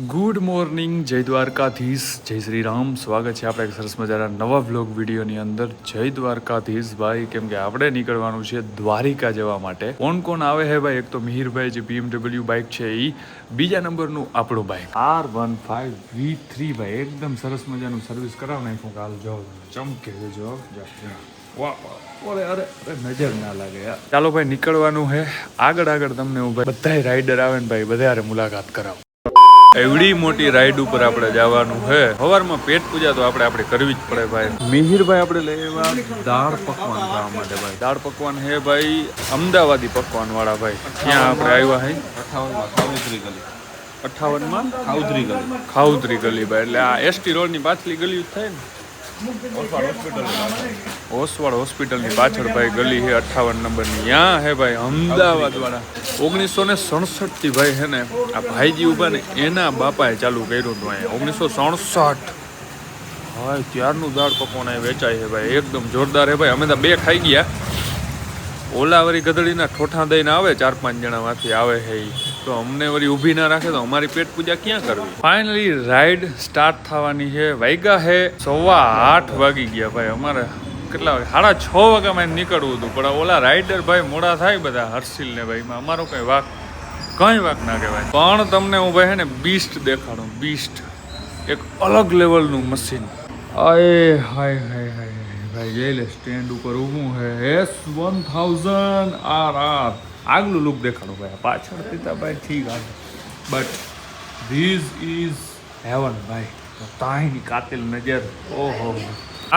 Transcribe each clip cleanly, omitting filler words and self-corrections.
Good morning, જય દ્વારકાધીશ, જય શ્રી રામ. સ્વાગત છે આપણે એક સરસ મજાના નવા વ્લોગ વિડીયોની અંદર. જય દ્વારકાધીશ ભાઈ, કેમ કે આપણે નીકળવાનું છે દ્વારિકા જવા માટે. કોણ કોણ આવે હે ભાઈ? એક તો મિહિરભાઈ, જે BMW બાઇક છે એ, બીજા નંબરનું આપણું બાઇક R15V3 ભાઈ, એકદમ સરસ મજાનું સર્વિસ કરાવ નાખ્યું. કાલ જો ચમકે છે, જો વાહ વાહ, અરે નજર ના લાગે યાર. ચાલો ભાઈ, નીકળવાનું હે. આગળ તમને હું ભાઈ બધા રાઇડર આવે ને ભાઈ બધા મુલાકાત કરાવ. એવડી મોટી રાઈડ ઉપર આપણે જવાનું છે. સવારમાં પેટ પૂજા તો આપણે કરવી જ પડે ભાઈ. મિહિરભાઈ આપણે લેવા દાળ પકવાન ખાવા માટે ભાઈ. દાળ પકવાન હે ભાઈ અમદાવાદી પકવાન વાળા ભાઈ. ત્યાં આપણે આવ્યા હે 58માં ખાઉદરી ગલી ભાઈ. એટલે આ ST રોડની પાછલી ગલી જ થાય ને, ઓસવાડ હોસ્પિટલની પાછળ ભાઈ ગલી છે 58 નંબરની. ત્યાં હે ભાઈ અમદાવાદ વાળા 1967 થી ભાઈ હે ને આ ભાઈજી ઉભા ને એના બાપાએ ચાલુ કર્યું હતું અહીંયા 1967. હા, ત્યારનું દાળ પકવાન અહીં વેચાય છે ભાઈ. એકદમ જોરદાર હે ભાઈ. અમે તો 2 ખાઈ ગયા. ઓલા વળી ગધડીના ઠોઠા દઈને આવે 4-5 જણામાંથી આવે છે એ, તો અમને વળી ઊભી ના રાખે તો અમારી પેટ પૂજા ક્યાં કરવી. ફાઇનલી રાઈડ સ્ટાર્ટ થવાની છે. વાગ્યા છે 8:15 વાગી ગયા ભાઈ. અમારે કેટલા વાગે? 6:30 વાગ્યામાં નીકળવું હતું, પણ ઓલા રાઈડર ભાઈ મોડા થાય બધા, હર્ષિલ ને ભાઈ, અમારો કઈ વાક ના કહેવાય. પણ તમને હું ભાઈ હે ને બીસ્ટ દેખાડું. બીસ્ટ એક અલગ લેવલનું મશીન. આય હાય હાય હાય ભાઈ, જેલે સ્ટેન્ડ ઉપર ઊભું હે S1000 RR. આગલું લુક દેખાડું ભાઈ. પાછળથી તો ભાઈ ઠીક આવે, બટ ધીસ ઇઝ હેવન ભાઈ. તાહીની કાતિલ નજર, ઓહો.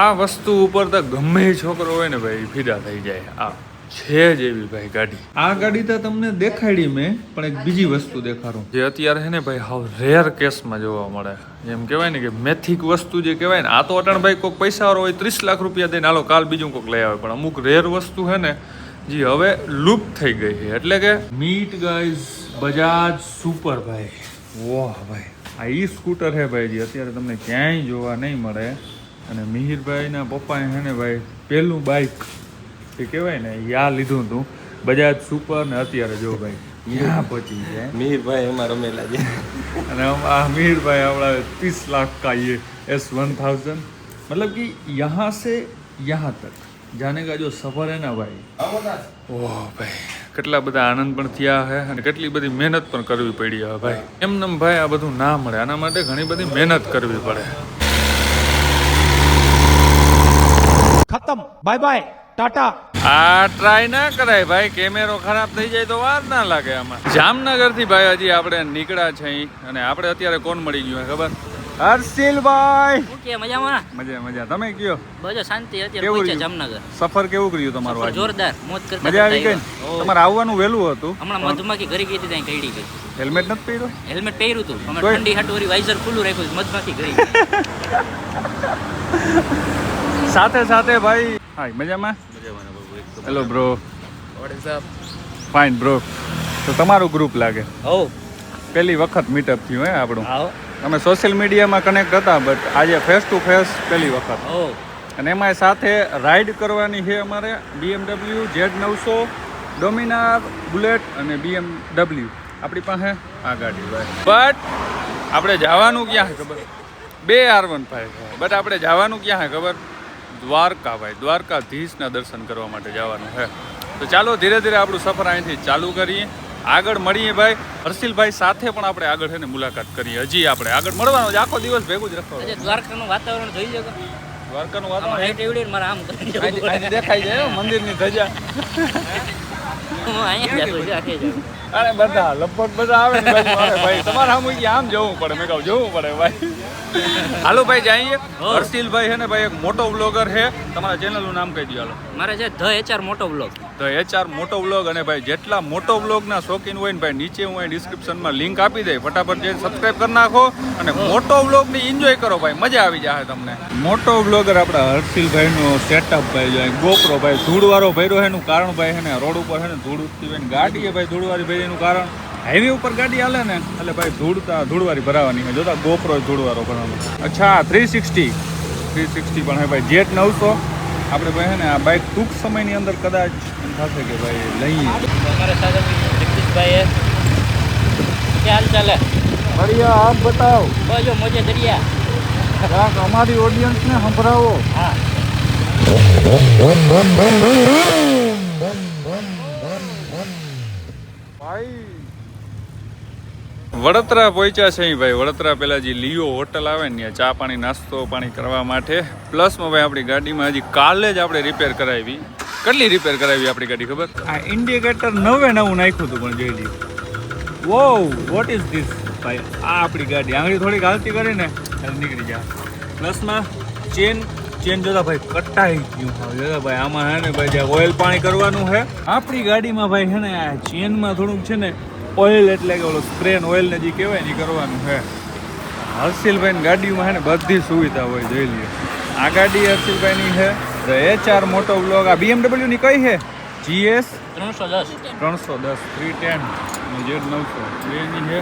આ વસ્તુ ઉપર તો ગમે છોકરો હોય ને ભાઈ ફિદા થઈ જાય. આ છે જ એવી ભાઈ ગાડી. આ ગાડી તો તમને દેખાડી મેં, પણ એક બીજી વસ્તુ દેખાડું જે અત્યારે છે ને ભાઈ હાવ રેર કેસમાં જોવા મળે. એમ કહેવાય ને કે મેથિક વસ્તુ જે કહેવાય ને, આ તો અટણ ભાઈ કોઈક પૈસાવાળો હોય 30 લાખ રૂપિયા દઈને હાલો કાલ બીજું કોઈક લઈ આવે, પણ અમુક રેર વસ્તુ છે ને જે હવે લુપ્ત થઈ ગઈ છે. એટલે કે મીટ ગાઈઝ બજાજ સુપર ભાઈ. વાહ ભાઈ, આ ઈ સ્કૂટર છે ભાઈ જે અત્યારે તમને ક્યાંય જોવા નહીં મળે. અને મિહિરભાઈના પપ્પાએ છે ને ભાઈ પહેલું બાઇક એ કહેવાય ને યા લીધું હતું બજાજ સુપર. ને અત્યારે જો ભાઈ यहाँ पहुंची है मिहिर भाई हमारा मेला जी અને આ મિહિરભાઈ આપણા 30 લાખ का ये S1000, मतलब कि यहाँ से यहाँ तक जाने का जो सफर है ना भाई, ઓહ ભાઈ કેટલા બધા આનંદ પણ થયા છે અને કેટલી બધી મહેનત પણ કરવી પડી હવે ભાઈ. એમનેમ ભાઈ આ બધું ના મળે, આના માટે ઘણી બધી મહેનત કરવી પડે. खत्म, बाय बाय, टाटा. આ ટ્રાય ના કરાય ભાઈ, કેમેરો ખરાબ થઈ જાય તો વાર ના લાગે આમાં. જામનગર થી ભાઈ હજી આપણે નીકળ્યા છે અને આપણે અત્યારે કોણ મળી ગયું ખબર? હર્ષિલભાઈ. ઓકે, મજામાં? મજા. તમે કયો? બજો શાંતિ. અત્યારે પહોંચ્યા જામનગર. સફર કેવું કર્યું તમારું આજે? જોરદાર, મોજ કરતા. મજા આવી ગઈ? તમારે આવવાનું વહેલું હતું. હમણાં મધમાખી ઘરે ગઈ હતી ત્યાં કઈડી ગઈ. હેલ્મેટ નથી પહેર્યું? હેલ્મેટ પહેર્યું હતું. અમે ઠંડી હાટોરી વાઇઝર ખુલ્લું રાખ્યું, મધમાખી ઘરે ગઈ. સાથે ભાઈ. હાય, મજામાં? Hello bro. What is up? Fine bro. તો તમારું ગ્રુપ લાગે હો, પહેલી વખત મીટઅપ થયું હે આપણું. આવો. અમે સોશિયલ મીડિયામાં કનેક્ટ હતા, બટ આજે ફેસ ટુ ફેસ પહેલી વખત. હો, અને એમાં સાથે રાઈડ કરવાની છે અમારે BMW Z900, ડોમિનાર, બુલેટ અને BMW. આપણી પાસે આ ગાડી ભાઈ. બટ આપણે જવાનું ક્યાં છે ખબર? 2 R15 બટ આપણે જવાનું ક્યાં છે ખબર? દ્વારકા ભાઈ. દ્વારકાધીશના દર્શન કરવા માટે જવાનું છે. તો ચાલો ધીરે ધીરે આપણું સફર અહીંથી ચાલુ કરીએ. આગળ મળીએ ભાઈ. હર્ષિલભાઈ સાથે પણ આપણે આગળ છે ને મુલાકાત કરીએ. હજી આપણે આગળ મળવાનું છે, આખો દિવસ ભેગું જ રાખવાનું. આજે દ્વારકાનું વાતાવરણ જોઈ શકો. દ્વારકાનું આમાં વાતાવરણ હાઈટ એવડી ને મારે આમ કરી જવું પડે. અહીંથી દેખાઈ જાય મંદિરની ધજા. હું અહીંયા જ છું, આખે જાઉં. અરે બધા લગભગ બધા આવે ને ભાઈ. તમારે આમ આમ જવું પડે. મેં કહું જવું પડે ભાઈ. હાલો ભાઈ જઈએ. હર્ષિલભાઈ છે ને ભાઈ એક મોટો વ્લોગર છે. તમારા ચેનલનું નામ કહી દો હાલો. મારે છે ધ HR મોટો વ્લોગ. તો HR મોટો વ્લોગ. અને ભાઈ જેટલા મોટો વ્લોગના શોખીન હોય ને ભાઈ, નીચે હું અહીં ડિસ્ક્રિપ્શનમાં લિંક આપી દઈ, ફટાફટ જઈને સબસ્ક્રાઇબ કરી નાખો અને મોટો વ્લોગની એન્જોય કરો ભાઈ, મજા આવી જાય તમને. મોટો વ્લોગર આપણા હર્ષિલભાઈનો સેટઅપ ભાઈ જો ગોપ્રો ભાઈ ધૂળવાળો ભર્યો એનું કારણ ભાઈ છે ને રોડ ઉપર છે ને ધૂળ ઉઠતી હોય ને ગાડીએ ભાઈ ધૂળવાળી ભરી એનું કારણ હાઈવે ઉપર ગાડી હાલે ને એટલે ભાઈ ધૂળવાળી ભરાવાની છે. જોતા ગોપ્રો ધૂળવાળો ભરવાનો. અચ્છા 360 પણ હે ભાઈ. Z900 આપણે ભાઈ છે ને આ બાઇક ટૂંક સમયની અંદર કદાચ એમ થશે કે ભાઈ લઈએ. અમારે સાથે જગદીશભાઈ, क्या हाल चाल है? बढ़िया आप बताओ બસ જો મોજે દરિયા. यार हमारी ऑडियंस ने संभराओ હા વડોદરા પહોંચ્યા છે ભાઈ. વડોદરા પેલા જે લિયો હોટલ આવે ને ત્યાં ચા પાણી નાસ્તો પાણી કરવા માટે. પ્લસમાં ભાઈ આપણી ગાડીમાં હજી કાલે જ આપણે રિપેર કરાવી. કેટલી રિપેર કરાવી આપણી ગાડી ખબર? આ ઇન્ડિકેટર 99 નાખ્યું હતું પણ જોઈ લ્યો. વો વોટ ઇઝ ધીસ ભાઈ? આ આપણી ગાડી આંગળી થોડીક હાલતી કરીને એટલે નીકળી જાય. પ્લસમાં ચેન જોતા ભાઈ કટાઈ ગયું હા જોતા ભાઈ. આમાં હે ને ભાઈ જ્યાં ઓઇલ પાણી કરવાનું છે આપણી ગાડીમાં ભાઈ છે ને આ ચેનમાં થોડુંક છે ને ઓઇલ એટલે કે ઓલો સ્પ્રે ઓઇલ ને જે કહેવાય ને એ કરવાનું છે. હર્ષિલભાઈ ગાડીમાં છે ને બધી સુવિધા હોય જોઈ લ્યો. આ ગાડી હર્ષિલભાઈની છે HR મોટો બ્લોગ. આ BMW ની કઈ છે? GS 310. 310 310 અને Z900 એની છે.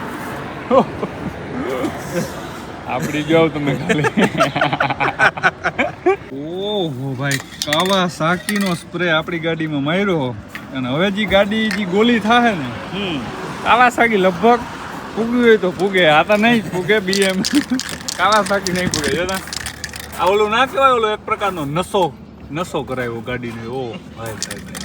આપણી જાવ તમે ખાલી. ઓહો ભાઈ કાવાસાકીનો સ્પ્રે આપણી ગાડીમાં માર્યો અને હવે જે ગાડી જે ગોલી થાહે ને કાવાસાકી લગભગ પૂગ્યું હોય તો પૂગે. આ તો નહીં જ પૂગે. BM કાવાસાકી નહીં પૂગે. જોતા આ ઓલું ના કહેવાય ઓલો એક પ્રકારનો નશો કરાવ્યો ગાડીને. ઓ ભાઈ ભાઈ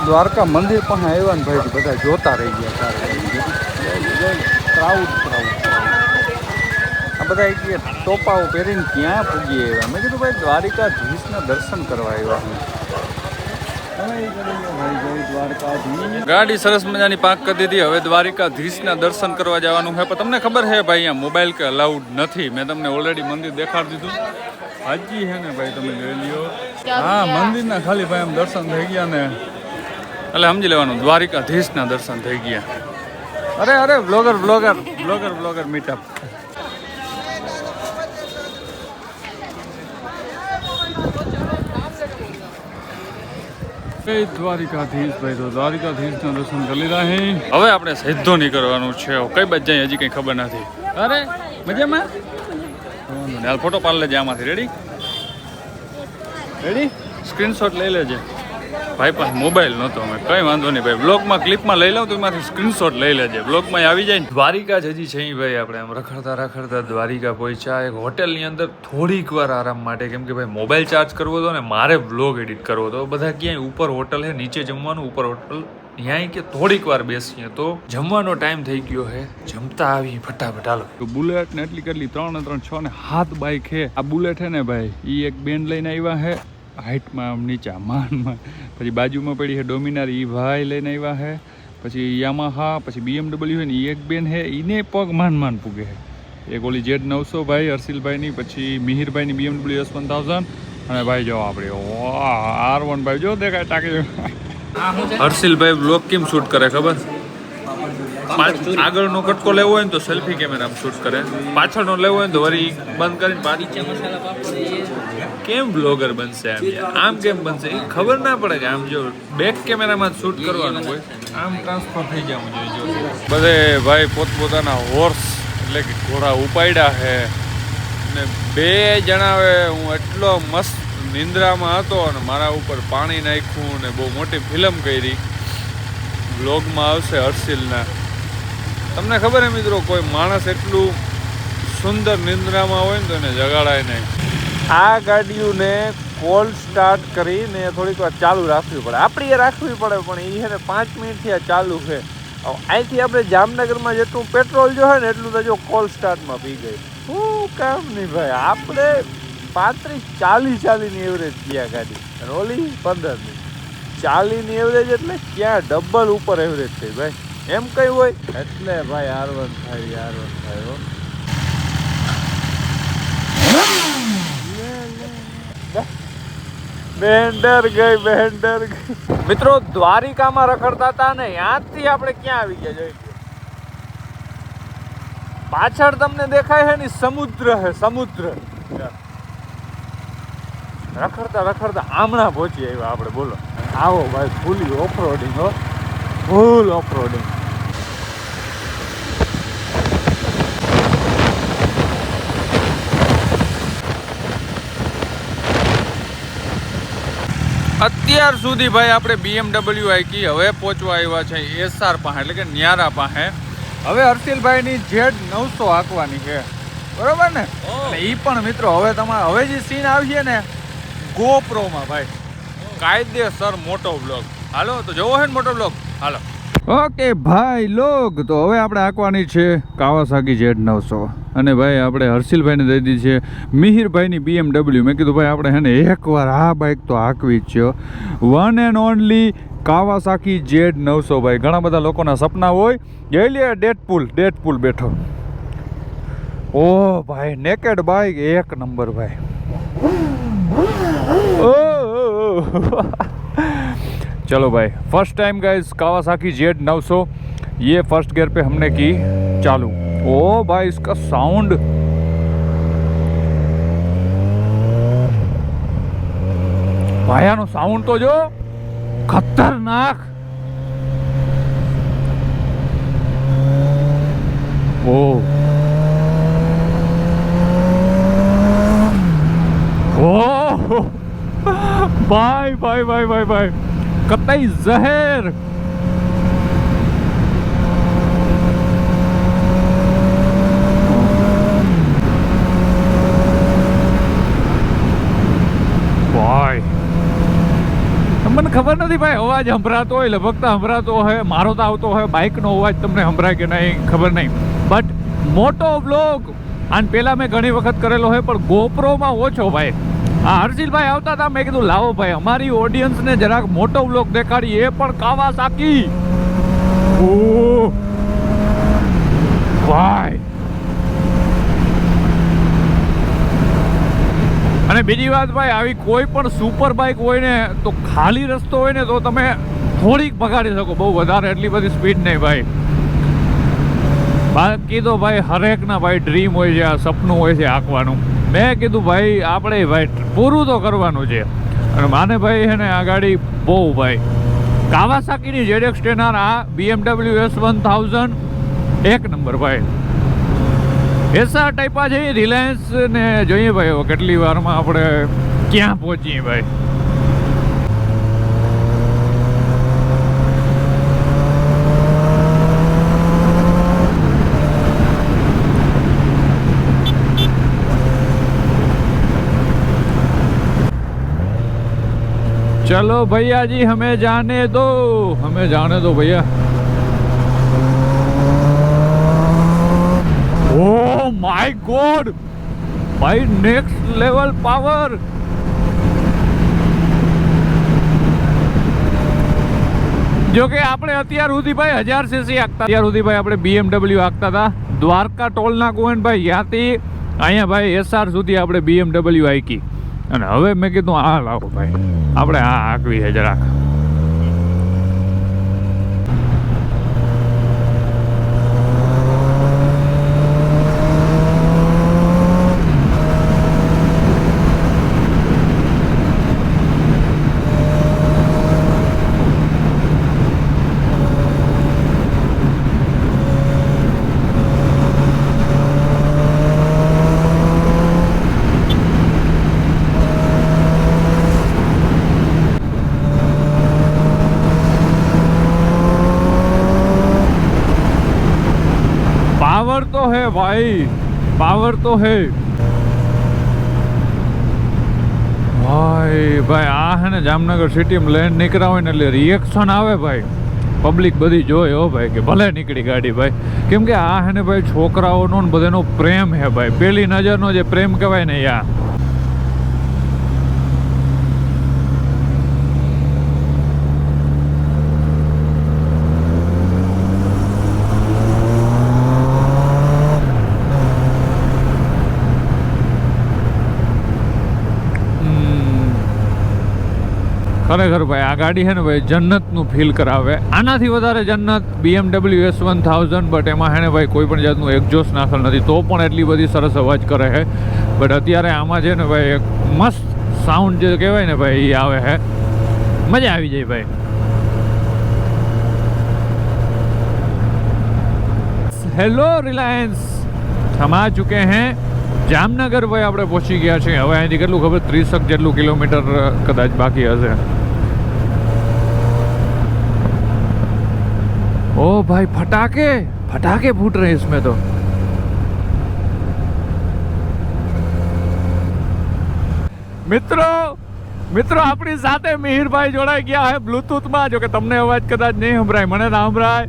દ્વારકા મંદિર પાસે આવ્યા ને ભાઈ બધા જોતા રહી ગયા. ક્રાઉડ આ બધા ટોપાઓ પહેરીને ક્યાં પૂગી આવ્યા. મેં કીધું ભાઈ દ્વારિકાધીશના દર્શન કરવા આવ્યા. ગાડી સરસ મજાની પાર્ક કરી દીધી. હવે દ્વારિકાધીશના દર્શન કરવા જવાનું છે. પણ તમને ખબર છે ભાઈ અહીંયા મોબાઈલ કે અલાઉડ નથી. મેં તમને ઓલરેડી મંદિર દેખાડી દીધું. હાજી છે ને ભાઈ તમે જોઈ લ્યો. હા મંદિરના ખાલી ભાઈ આમ દર્શન થઈ ગયા ને એટલે સમજી લેવાનું દ્વારિકાધીશના દર્શન થઈ ગયા. અરે બ્લોગર મીટઅપ. દ્વારિકાધીશ ભાઈ તો દ્વારિકાધીશના દર્શન કરી લીધા હે. હવે આપણે સીધો નીકળવાનું છે. કઈ બાજુ જાય હજી કઈ ખબર નથી. અરે મજામાં હાલ ફોટો પાડી લેજે આમાંથી. રેડી સ્ક્રીનશોટ લઈ લેજે. ભાઈ પાસે મોબાઈલ નહોતો. અમે કઈ વાંધો નહીં ભાઈ. બ્લોગમાં ક્લિપમાં લઈ લઉં તો એમાંથી સ્ક્રીનશોટ લઈ લેજે. બ્લોગમાં આવી જાય ને. દ્વારિકા જ હજી છે ભાઈ. આપણે આમ રખડતા દ્વારિકા પહોંચ્યા. એક હોટેલની અંદર થોડીક વાર આરામ માટે. કેમ કે ભાઈ મોબાઈલ ચાર્જ કરવો હતો ને મારે બ્લોગ એડિટ કરવો હતો. બધા ક્યાંય ઉપર હોટલ છે નીચે જમવાનું ઉપર હોટલ ત્યાં કે થોડીક વાર બેસીએ તો જમવાનો ટાઈમ થઈ ગયો છે. જમતા આવી ફટાફટ હાલો. બુલેટ ને એટલી કેટલી 3 ને 3 6 ને 7 બાઈક છે. આ બુલેટ છે ને ભાઈ એ એક બેન લઈને આવ્યા છે હાઈટમાં આમ નીચા માનમાં. પછી બાજુમાં પડી છે ડોમિનાર એ ભાઈ લઈને આવ્યા છે. પછી યામાહા પછી BMW હોય ને એ એક બેન છે એને પગ માન પૂગે છે. એક ઓલી Z900 ભાઈ હર્ષિલભાઈની. પછી મિહિરભાઈની BMW S1000 અને ભાઈ જો આપણે R1 ભાઈ જો દેખાય ટાંકી. હર્ષિલભાઈ બ્લોગ કેમ શૂટ કરે ખબર? આગળનો કટકો લેવો હોય ને તો સેલ્ફી કેમેરામાં શૂટ કરે. પાછળનો લેવો હોય ને તો વળી બંધ કરીને પાછી મસાલા પાપડ કેમ બ્લોગર બનશે આમ કેમ બનશે એ ખબર ના પડે કે આમ જો બેક કેમેરામાં શૂટ કરવાનું હોય આમ ટ્રાન્સફર થઈ જવું જોઈએ. બધે ભાઈ પોતપોતાના હોર્સ એટલે કે ઘોડા ઉપાડ્યા છે ને 2 જણાવે. હું એટલો મસ્ત નિંદ્રામાં હતો અને મારા ઉપર પાણી નાખ્યું ને બહુ મોટી ફિલ્મ કરી. બ્લોગમાં આવશે હર્ષિલના. તમને ખબર હે મિત્રો કોઈ માણસ એટલું સુંદર નિંદ્રામાં હોય ને તો એને જગાડાય નહીં. આ ગાડીઓને કોલ્ડ સ્ટાર્ટ કરીને થોડીક વાર ચાલુ રાખવી પડે. આપણી એ રાખવી પડે પણ એ છે ને 5 મિનિટથી આ ચાલુ છે. અહીંથી આપણે જામનગરમાં જેટલું પેટ્રોલ જો હોય ને એટલું તો જો કોલ્ડ સ્ટાર્ટમાં પી ગઈ. શું કામ નહીં ભાઈ. આપણે 35-40 ની એવરેજ થયા ગાડી અને ઓલી 15 ની. 40 ની એવરેજ એટલે ક્યાં ડબલ ઉપર એવરેજ થઈ ભાઈ. એમ કઈ હોય એટલે ભાઈ R1 થાય. બેન્ડર ગઈ. મિત્રો દ્વારિકામાં રખડતા હતા ને ત્યાંથી આપણે ક્યાં આવી ગયા જોઈ. પાછળ તમને દેખાય છે ને સમુદ્ર છે. સમુદ્ર રખડતા રખડતા આમણા પહોંચી આવ્યા આપણે. બોલો, આવો ભાઈ, ફૂલી ઓફરોડિંગ હો, ફૂલ ઓફરોડિંગ. અત્યાર સુધી ભાઈ આપણે BMW આઈકી, હવે પહોંચવા આવ્યા છે SR પાસે, એટલે કે ન્યારા પાસે. હવે હર્ષિલભાઈની Z900 હાંકવાની છે, બરોબર ને? અને એ પણ મિત્રો હવે હવે જે સીન આવશે ને GoProમાં ભાઈ, કાયદેસર મોટો બ્લોગ. હાલો તો જોવો છે ને મોટો બ્લોગ, હાલો. ઓકે ભાઈ લોગ, તો હવે આપણે હાંકવાની છે કાવાસાકી Z900. અને ભાઈ આપણે હર્ષિલભાઈને દઈ દીધી છે મિહિરભાઈની BMW. મેં કીધું ભાઈ આપણે હે ને એકવાર આ બાઇક તો હાંકવી જ છે. One and only Kawasaki Z900 ભાઈ. ઘણા બધા લોકોના સપના હોય. જઈ લે ડેડપુલ બેઠો. ઓ ભાઈ, નેકેડ બાઇક એક નંબર ભાઈ. चलो भाई, first time guys Kawasaki Z900, ये फर्स्ट गियर पे हमने की चालू. ओ भाई, इसका साउंड भायानो साउंड तो जो खतरनाक. ओ ओ भाई भाई भाई भाई भाई, कतई जहर. ભાઈ તમને ખબર નથી ભાઈ, અવાજ સંભળાતો હોય, લગભગ સંભળાતો હોય, મારો તો આવતો હોય, બાઇકનો અવાજ તમને સંભળાય કે નહીં ખબર નહીં. બટ મોટો વ્લોગ આને પહેલા મેં ઘણી વખત કરેલો હોય, પણ ગોપ્રોમાં ઓછો ભાઈ. હા, હર્ષિલભાઈ આવતા હતા, મેં કીધું લાવો ભાઈ અમારી ઓડિયન્સને જરાક મોટો વ્લોગ દેખાડી, એ પણ કાવાસાકી. ઓ ભાઈ, અને બીજી વાત ભાઈ, આવી કોઈ પણ સુપર બાઇક હોય ને તો ખાલી રસ્તો હોય ને તો તમે થોડીક ભગાડી શકો, બહુ વધારે એટલી બધી સ્પીડ નહીં ભાઈ. બાકી તો ભાઈ હરેકના ભાઈ ડ્રીમ હોય છે, આ સપનું હોય છે હાંકવાનું. મેં કીધું ભાઈ આપણે ભાઈ પૂરું તો કરવાનું છે. અને માને ભાઈ છે ને આ ગાડી બહુ ભાઈ, કાવાસાકીની ZX-10R, આ BMW S1000 એક નંબર ભાઈ. SR ટાઈપા છે, રિલાયન્સ ને જોઈએ ભાઈ હવે કેટલી વારમાં આપણે ક્યાં પહોંચીએ ભાઈ. चलो भैया जी, हमें जाने दो भैया. ओ माय गॉड भाई, नेक्स्ट लेवल पावर. જો કે આપણે અત્યાર સુધી ભાઈ 1000 cc હાંકતા, અત્યાર સુધી ભાઈ આપણે BMW હાંકતા હતા. દ્વારકા ટોલ નાકું ને ભાઈ, ત્યાંથી અહીંયા ભાઈ SR સુધી આપણે BMW હાંકી. અને હવે મેં કીધું આ લાવો ભાઈ, આપણે આ હાંકવી છે જરાક. पावर तो है भाई, पावर तो है ભાઈ. ભાઈ આ હે ને જામનગર સિટીમાં લઈને નીકળ્યા હોય ને એટલે રિએક્શન આવે ભાઈ, પબ્લિક બધી જોઈ હો ભાઈ કે ભલે નીકળી ગાડી ભાઈ. કેમ કે આ હે ને ભાઈ છોકરાઓનો ને બધાનો પ્રેમ હે ભાઈ, પેલી નજરનો જે પ્રેમ કહેવાય ને યા. ખરેખર ભાઈ આ ગાડી છે ને ભાઈ જન્નતનું ફીલ કરાવે. આનાથી વધારે જન્નત BMW S1000, બટ એમાં છે ને ભાઈ કોઈ પણ જાતનું એક્ઝોસ્ટ નાખેલ નથી, તો પણ એટલી બધી સરસ અવાજ કરે છે. બટ અત્યારે આમાં છે ને ભાઈ એક મસ્ત સાઉન્ડ જે કહેવાય ને ભાઈ એ આવે છે, મજા આવી જાય ભાઈ. હેલો રિલાયન્સ, हम आ चुके हैं જામનગર ભાઈ. આપણે પહોંચી ગયા છીએ. હવે અહીંથી કેટલું ખબર 30 જેટલું કિલોમીટર કદાચ બાકી હશે. ओ भाई फटाके फटाके फूट रहे हैं इसमें तो. મિત્રો આપણી સાથે મિહિરભાઈ જોડાઈ ગયા હે બ્લૂટૂથમાં. જો કે તમને અવાજ કદાચ નહીં સંભળાય, મને ના સંભળાય.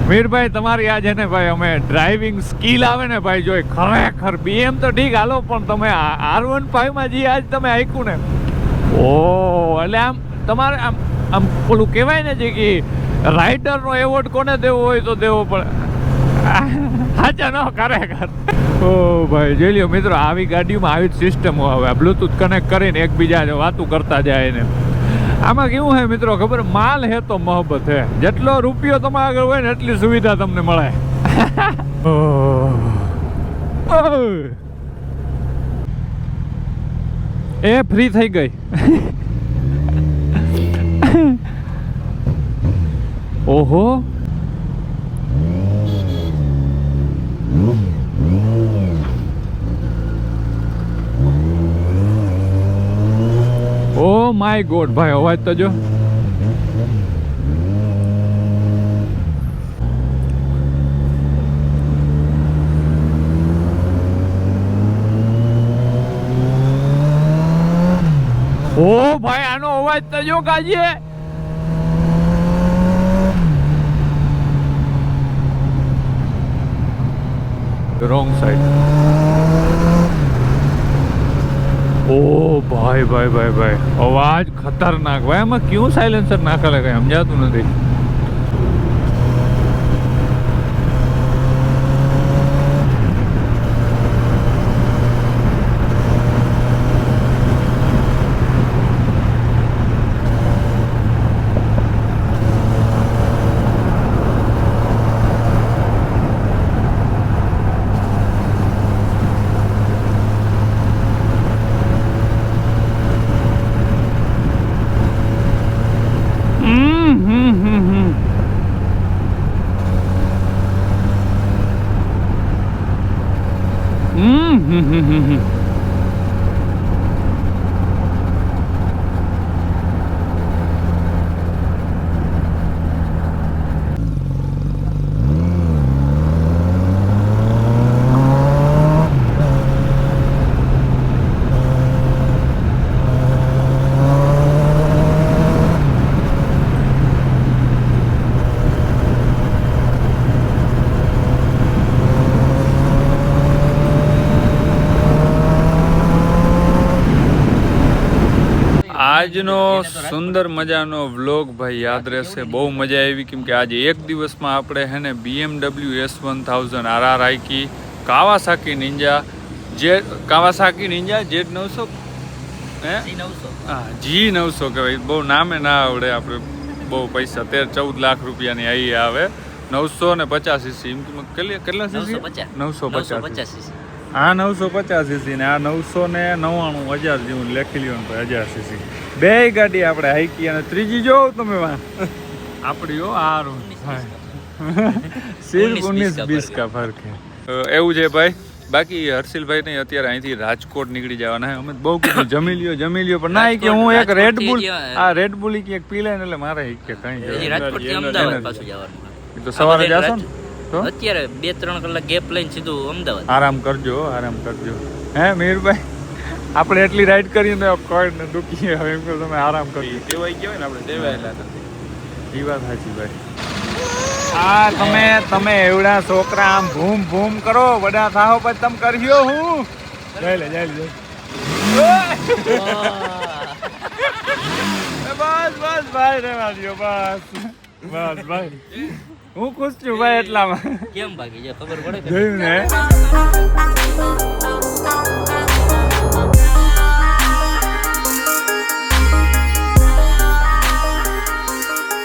મિહિરભાઈ તમારી આ છે ને ભાઈ અમે ડ્રાઇવિંગ સ્કિલ આવે ને ભાઈ જોઈ ખરેખર. BM તો ઠીક હાલો, પણ તમે R15 માં જે આજ તમે આંક્યું ને, ઓ એટલે આમ તમારે આમ ઓલું કહેવાય ને જે કે રાઇડરનો એવોર્ડ કોને દેવો હોય તો દેવો પડે. હાચા ન ખરેખર. ઓ ભાઈ જોઈ લ્યો મિત્રો, આવી ગાડીઓમાં આવી જ સિસ્ટમો આવે. બ્લૂટૂથ કનેક્ટ કરીને એકબીજા વાતું કરતા જાય ને. આમાં કેવું હે મિત્રો ખબર, માલ હે તો મોહબ્બત હે. જેટલો રૂપિયો તમારા આગળ હોય ને એટલી સુવિધા તમને મળે. એ ફ્રી થઈ ગઈ. ઓહો ઓ માય ગોડ ભાઈ, અવાજ તો જો. ઓ ભાઈ આનો અવાજ તો જો કાજે. Wrong side. ઓ ભાઈ ભાઈ ભાઈ ભાઈ, અવાજ ખતરનાક ભાઈ. એમાં ક્યું સાયલેન્સર નાખેલા કઈ સમજાતું નથી. આજનો સુંદર મજાનો વ્લોગ ભાઈ યાદ રહેશે. બહુ મજા આવી, કેમ કે આજે એક દિવસમાં આપણે હે ને BMW S1000 RR આઈકી, કાવાસાકી નિંજા Z900 હે હા G900 કહેવાય. બહુ નામે ના આવડે, આપણે બહુ પૈસા 13-14 લાખ રૂપિયાની આવી આવે. 950 cc કેટલા cc? 950 cc. આ 950 cc ને આ 999,000 જેવું લખી લ્યો ને 1000 cc. બે ગાડી આપણે હાઈકી, અને ત્રીજી જોવો તમે આપણી હો આ સિર્ફ 19-20 કા ફર્ક હે. એવું છે ભાઈ. બાકી હર્ષિલભાઈ નહીં અત્યારે અહીંથી રાજકોટ નીકળી જવાના. અમે બહુ કીધું જમી લ્યો પણ ના કે હું એક રેડબુલ કે એક પી લે એટલે મારે કે કઈ રાજકોટથી અમદાવાદ પાછું જવાનું. તો સવારે જાશો ને તો અત્યારે 2-3 કલાક ગેપ લઈને સીધું અમદાવાદ. આરામ કરજો હે મિહિરભાઈ. આપણે એટલી રાઈડ કરીએ તો કોઈ ને દુખીએ. હવે એમ તમે આરામ કરજો. દેવાઈ ગયો ને આપણે દેવાયેલા નથી. એ વાત સાચી ભાઈ. તમે એવડા છોકરા આમ ભૂમ ભૂમ કરો, વડા થાઓ પછી તમે કર્યો હું જઈ લે બસ ભાઈ રેવા દો બસ ભાઈ. હું ખુશ છું ભાઈ એટલામાં. કેમ ભાગી જાય ખબર પડે જોયું ને.